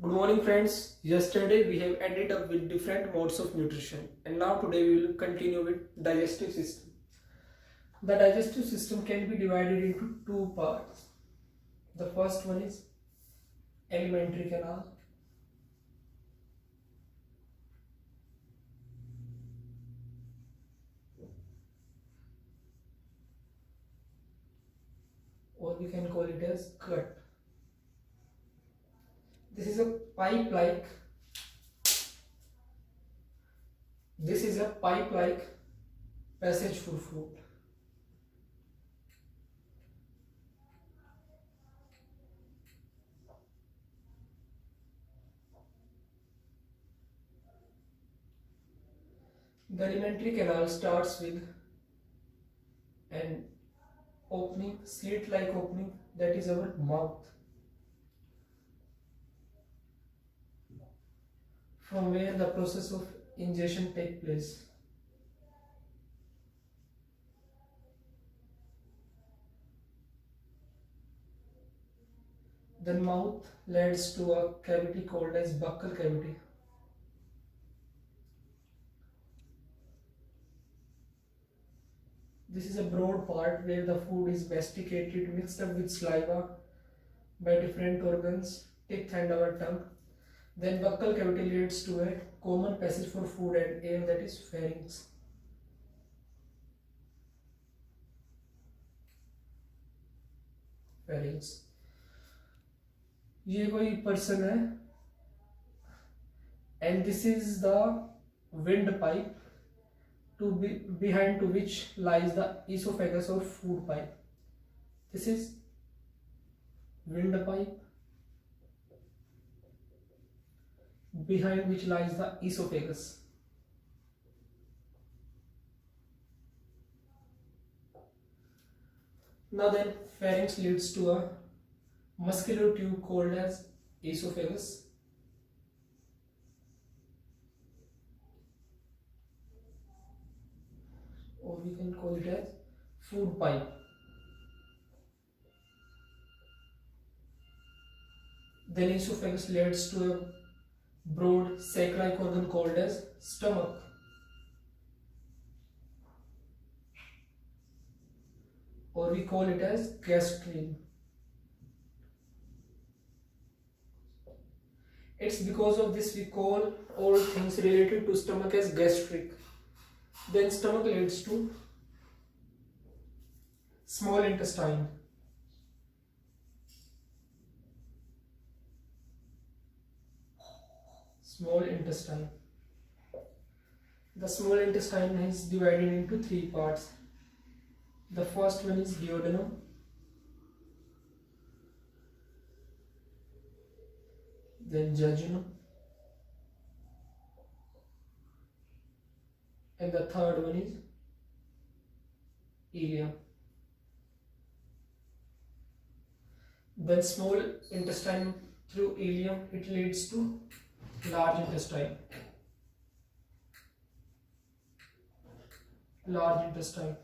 Good morning friends. Yesterday we have ended up with different modes of nutrition and now today we will continue with digestive system. The digestive system can be divided into two parts. The first one is alimentary canal. Or we can call it as gut. This is a pipe-like passage for food. The alimentary canal starts with an opening, slit-like opening, that is our mouth, from where the process of ingestion takes place. The mouth leads to a cavity called as buccal cavity. This is a broad part where the food is masticated, mixed up with saliva by different organs, teeth and our tongue. Then buccal cavity leads to a common passage for food and air, that is pharynx. Pharynx. ये कोई person है and this is the windpipe behind to which lies the esophagus or food pipe. This is windpipe behind which lies the esophagus. Now then, pharynx leads to a muscular tube called as esophagus. Or we can call it as food pipe. Then esophagus leads to a broad sac-like organ called as stomach. Or we call it as gastrine. It's because of this we call all things related to stomach as gastric. Then stomach leads to small intestine. Small intestine. The small intestine is divided into three parts. The first one is duodenum. Then jejunum. And the third one is ileum. Then small intestine through ileum, it leads to large intestine. Large intestine.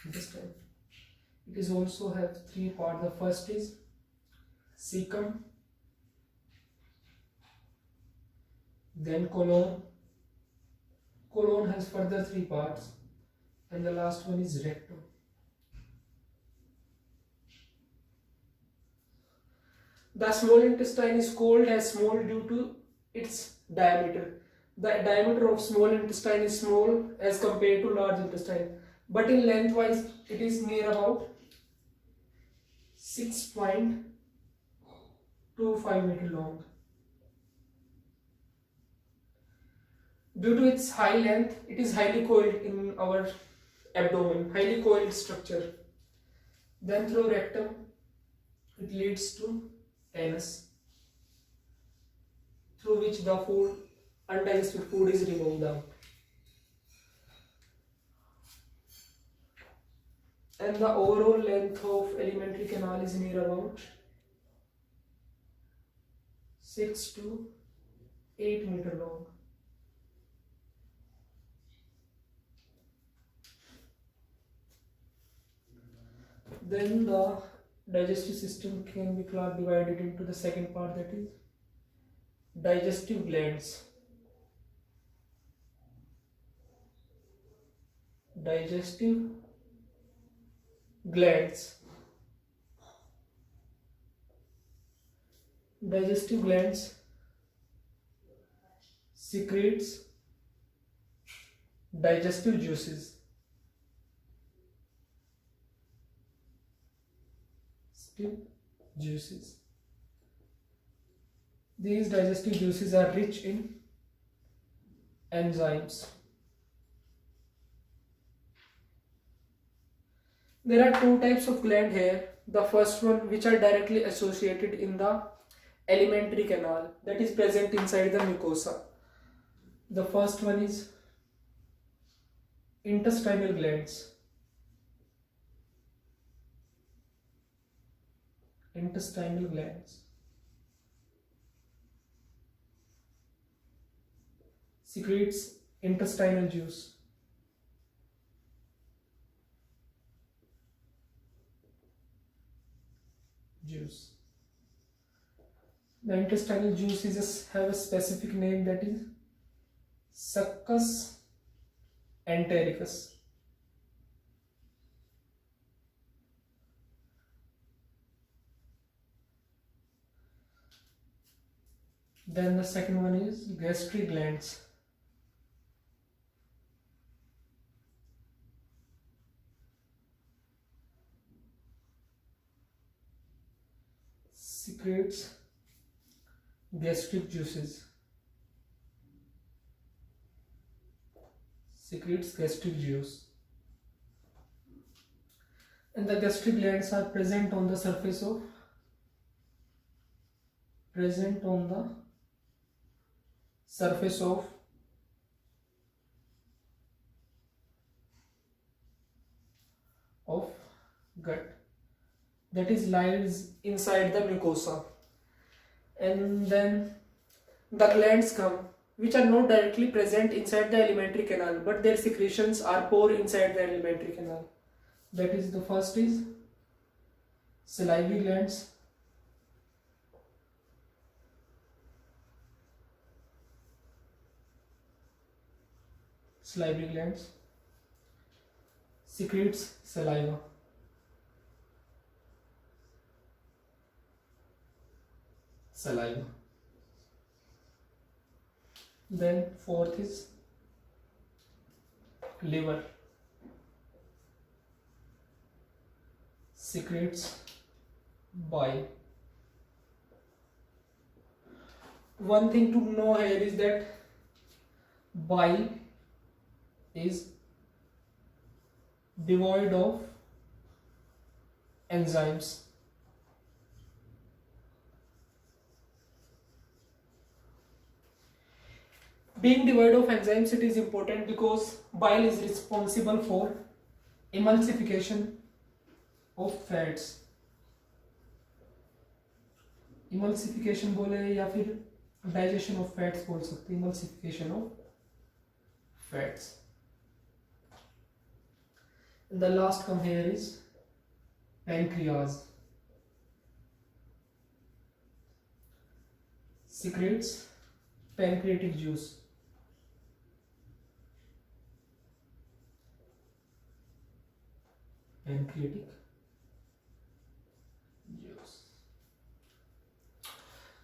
Intestine. It is also have three parts. The first is cecum, then colon. Colon has further three parts, and the last one is rectum. The small intestine is called as small due to its diameter. The diameter of small intestine is small as compared to large intestine, but in lengthwise it is near about 6.25 meter long. Due to its high length, it is highly coiled in our abdomen, highly coiled structure. Then through rectum, it leads to anus, through which the undigested food is removed out. And the overall length of alimentary canal is near about 6 to 8 meter long. Then the digestive system can be divided into the second part, that is digestive glands. Digestive glands. Digestive glands secretes digestive juices. Juices. These digestive juices are rich in enzymes. There are two types of gland here. The first one, which are directly associated in the alimentary canal, that is present inside the mucosa. The first one is intestinal glands. Intestinal glands secretes intestinal juice. The intestinal juices have a specific name, that is succus entericus. Then the second one is gastric glands. Secretes gastric juices. Secretes gastric juice. And the gastric glands are present on the surface of gut, that is lies inside the mucosa. And then the glands come, which are not directly present inside the alimentary canal, but their secretions are poured inside the alimentary canal. That is, the first is salivary glands. Salivary glands secretes saliva. Then fourth is liver, secretes bile. One thing to know here is that bile is devoid of enzymes. Being devoid of enzymes, it is important because bile is responsible for emulsification of fats. Emulsification बोले या फिर digestion of fats बोल सकते हैं. Emulsification of fats. And the last come here is pancreas. Secretes pancreatic juice. Pancreatic juice.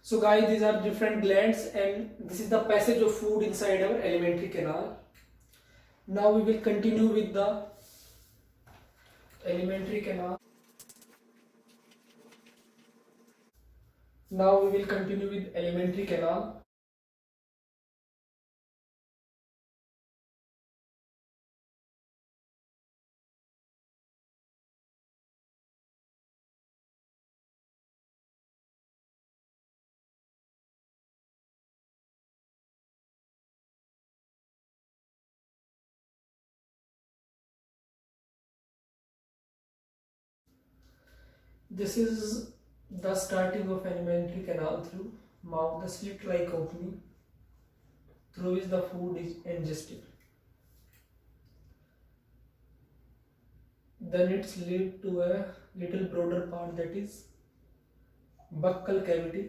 So guys, these are different glands and this is the passage of food inside our alimentary canal. Now we will continue with the alimentary canal. Now we will continue with alimentary canal. This is the starting of alimentary canal through mouth, the slit-like opening through which the food is ingested. then it's lead to a little broader part, that is buccal cavity.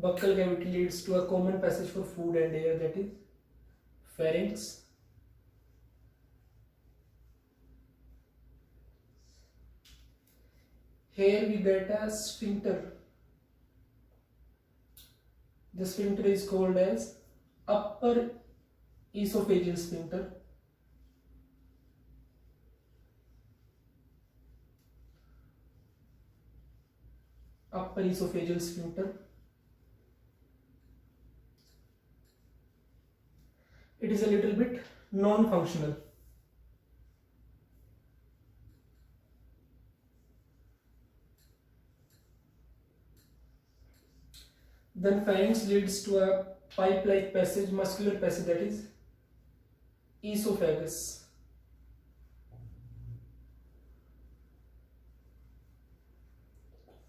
Buccal cavity leads to a common passage for food and air, that is pharynx. Here we get a sphincter. The sphincter is called as upper esophageal sphincter. Upper esophageal sphincter. It is a little bit non-functional. Then pharynx leads to a pipe-like passage, muscular passage, that is esophagus.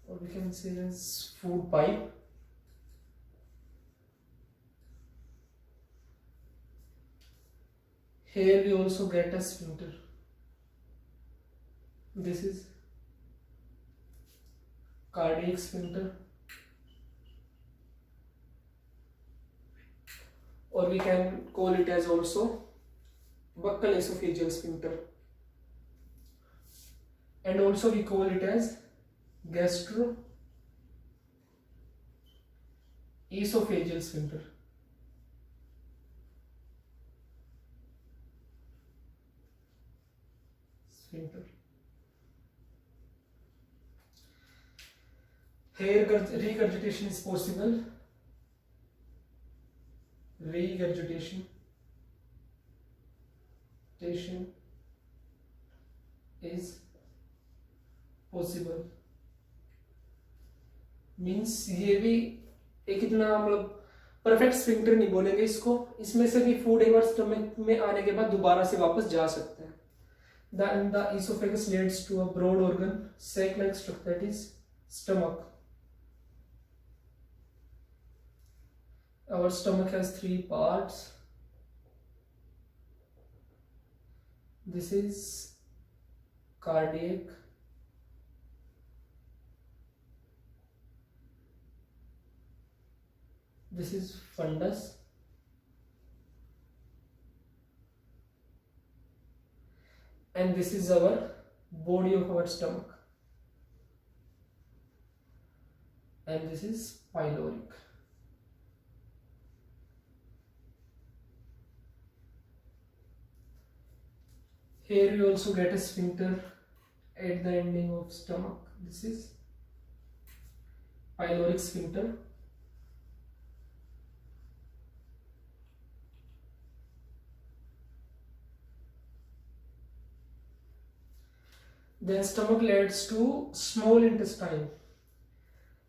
Or we can say as food pipe. Here we also get a sphincter. This is cardiac sphincter, or we can call it as also buccal esophageal sphincter, and also we call it as gastro esophageal sphincter. Here regurgitation is possible. Regurgitation is possible. Means ये भी एक इतना मतलब perfect sphincter नहीं बोलेंगे इसको, इसमें से भी फूड एक बार स्टमक में आने के बाद दोबारा से वापस जा सकते हैं. The esophagus leads to a broad organ sac-like structure, that is stomach. Our stomach has 3 parts. This is cardiac, this is fundus, and this is our body of our stomach, and this is pyloric. Here you also get a sphincter at the ending of stomach. This is pyloric sphincter. Then stomach leads to small intestine,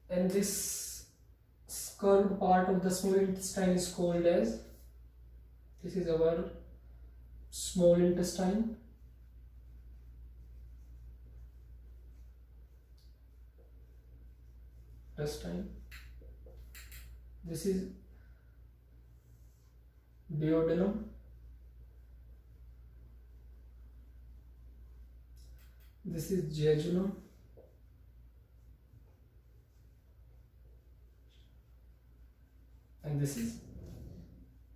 and this curved part of the small intestine is called as, this is our small intestine. This is duodenum. This is jejunum. And this is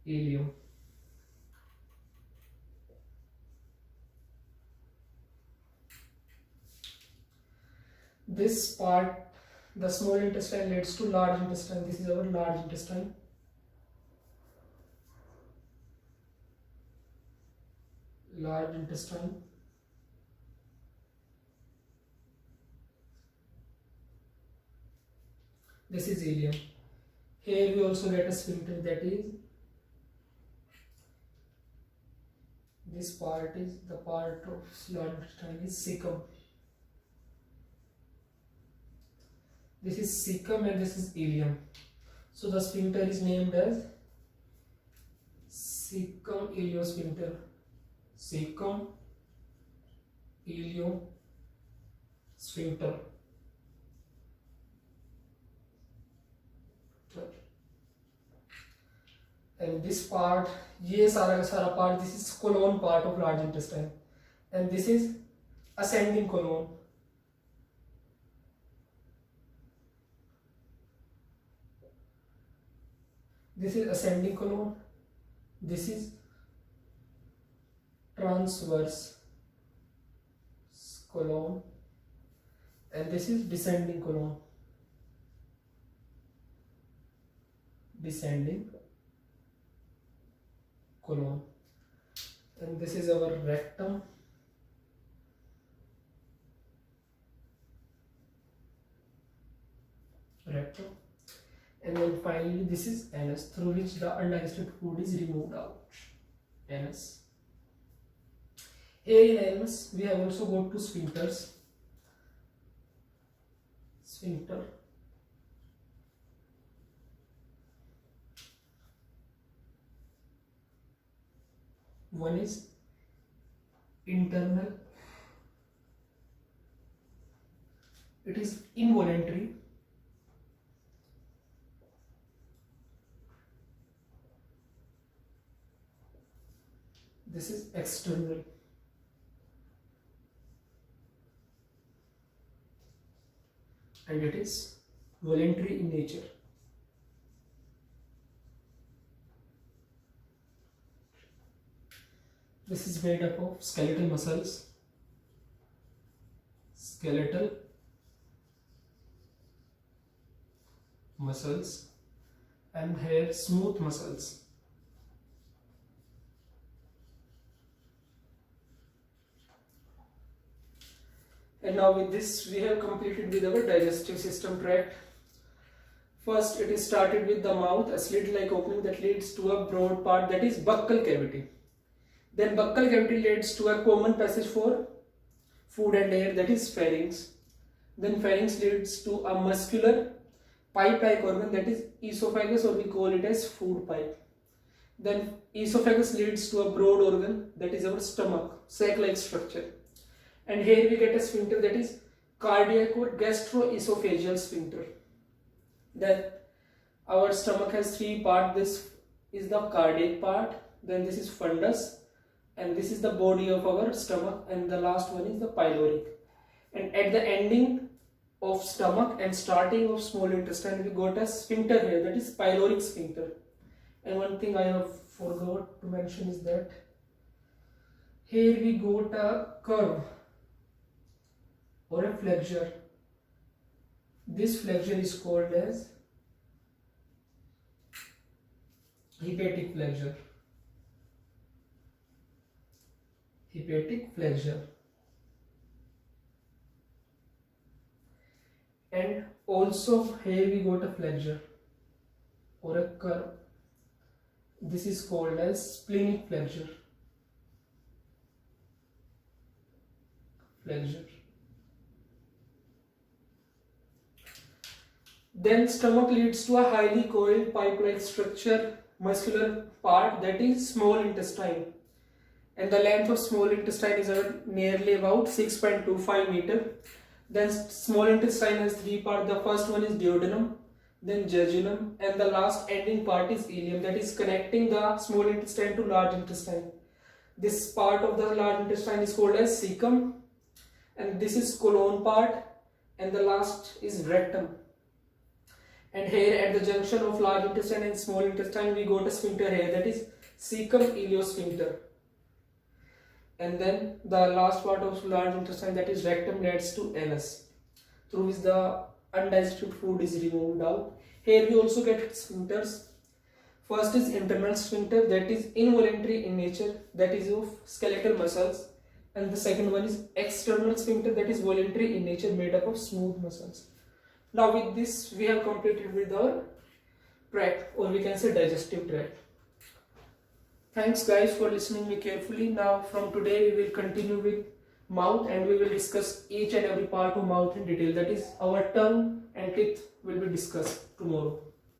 ileum. This part, the small intestine, leads to large intestine. This is our large intestine. Large intestine. This is ileum. Here we also get a sphincter, that is, this part is the part of large intestine is cecum. This is cecum and this is ileum. So the sphincter is named as cecum iliosphincter. Cecum iliosphincter. and this part, ये सारा का सारा part, this is colon part of large intestine, and this is ascending colon. This is ascending colon, this is transverse colon, and this is descending colon. Descending colon, and this is our rectum. And then finally this is anus, through which the undigested food is removed out. Anus. Here in anus we have also got two sphincters. Sphincter. One is internal, it is involuntary. This is external. And it is voluntary in nature. This is made up of skeletal muscles, and here smooth muscles. And now with this we have completed with our digestive system tract. First it is started with the mouth, a slit-like opening that leads to a broad part, that is buccal cavity. Then buccal cavity leads to a common passage for food and air, that is pharynx. Then pharynx leads to a muscular pipe-like organ, that is esophagus, or we call it as food pipe. Then esophagus leads to a broad organ, that is our stomach, sac-like structure. And here we get a sphincter, that is cardiac or gastroesophageal sphincter. Then our stomach has three parts. This is the cardiac part, then this is fundus, and this is the body of our stomach, and the last one is the pyloric. And at the ending of stomach and starting of small intestine we got a sphincter here, that is pyloric sphincter. And one thing I have forgot to mention is that here we got a curve or a flexure. This flexure is called as hepatic flexure. Hepatic flexure. And also here we got a flexure or a curve. This is called as splenic flexure. Then stomach leads to a highly coiled pipe-like structure, muscular part, that is small intestine. And the length of small intestine is nearly about 6.25 meter. Then small intestine has three parts. The first one is duodenum, then jejunum, and the last ending part is ileum, that is connecting the small intestine to large intestine. This part of the large intestine is called as cecum, and this is colon part, and the last is rectum. And here at the junction of large intestine and small intestine we got a sphincter here, that is cecum iliosphincter. And then the last part of large intestine, that is rectum, leads to anus, through which the undigested food is removed out. Here we also get sphincters. First is internal sphincter, that is involuntary in nature, that is of skeletal muscles. And the second one is external sphincter, that is voluntary in nature, made up of smooth muscles. Now with this we have completed with our tract, or we can say digestive tract. Thanks guys for listening me carefully. Now from today we will continue with mouth, and we will discuss each and every part of mouth in detail, that is our tongue and teeth will be discussed tomorrow.